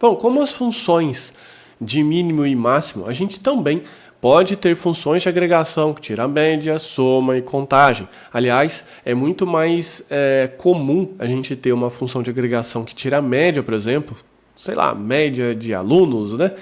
Bom, como as funções de mínimo e máximo, a gente também pode ter funções de agregação que tira a média, soma e contagem. Aliás, é muito mais comum a gente ter uma função de agregação que tira a média, por exemplo, sei lá, média de alunos, né?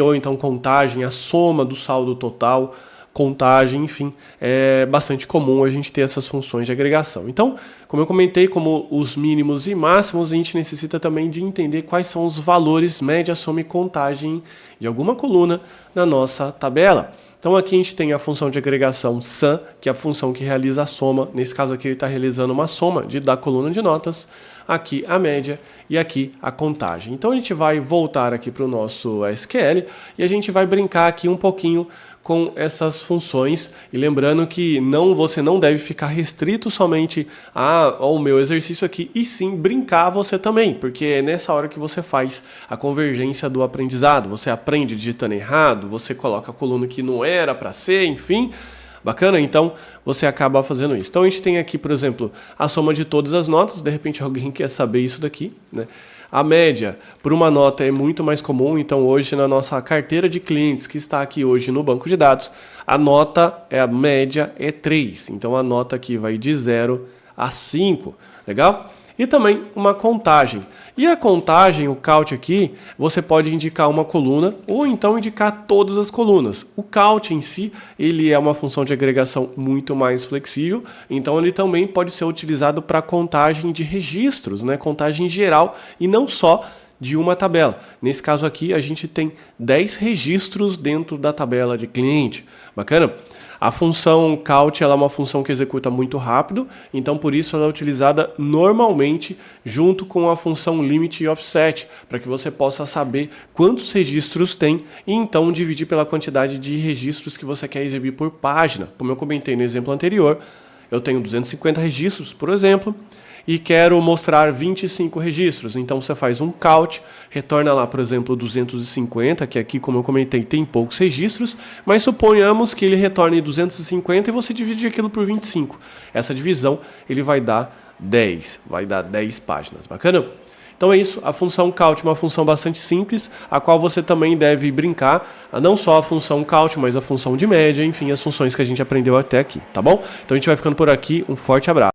Ou então contagem, a soma do saldo total, contagem, enfim, é bastante comum a gente ter essas funções de agregação. Então, como eu comentei, como os mínimos e máximos, a gente necessita também de entender quais são os valores média, soma e contagem de alguma coluna na nossa tabela. Então aqui a gente tem a função de agregação sum, que é a função que realiza a soma. Nesse caso aqui ele está realizando uma soma da coluna de notas, aqui a média e aqui a contagem. Então a gente vai voltar aqui para o nosso SQL e a gente vai brincar aqui um pouquinho com essas funções, e lembrando que você não deve ficar restrito somente ao meu exercício aqui, e sim brincar você também, porque é nessa hora que você faz a convergência do aprendizado, você aprende digitando errado, você coloca a coluna que não era para ser, enfim, bacana? Então você acaba fazendo isso. Então a gente tem aqui, por exemplo, a soma de todas as notas, de repente alguém quer saber isso daqui, né? A média por uma nota é muito mais comum, então hoje na nossa carteira de clientes que está aqui hoje no banco de dados, a média é 3, então a nota aqui vai de 0 a 5, legal? E também uma contagem. E a contagem, o count aqui, você pode indicar uma coluna ou então indicar todas as colunas. O count em si, ele é uma função de agregação muito mais flexível, então ele também pode ser utilizado para contagem de registros, né? Contagem geral e não só de uma tabela. Nesse caso aqui, a gente tem 10 registros dentro da tabela de cliente. Bacana? A função count ela é uma função que executa muito rápido, então por isso ela é utilizada normalmente junto com a função limit e offset, para que você possa saber quantos registros tem e então dividir pela quantidade de registros que você quer exibir por página. Como eu comentei no exemplo anterior, eu tenho 250 registros, por exemplo, e quero mostrar 25 registros. Então você faz um count, retorna lá, por exemplo, 250, que aqui, como eu comentei, tem poucos registros, mas suponhamos que ele retorne 250 e você divide aquilo por 25. Essa divisão ele vai dar 10 páginas. Bacana? Então é isso, a função count é uma função bastante simples, a qual você também deve brincar, não só a função count, mas a função de média, enfim, as funções que a gente aprendeu até aqui, tá bom? Então a gente vai ficando por aqui, um forte abraço.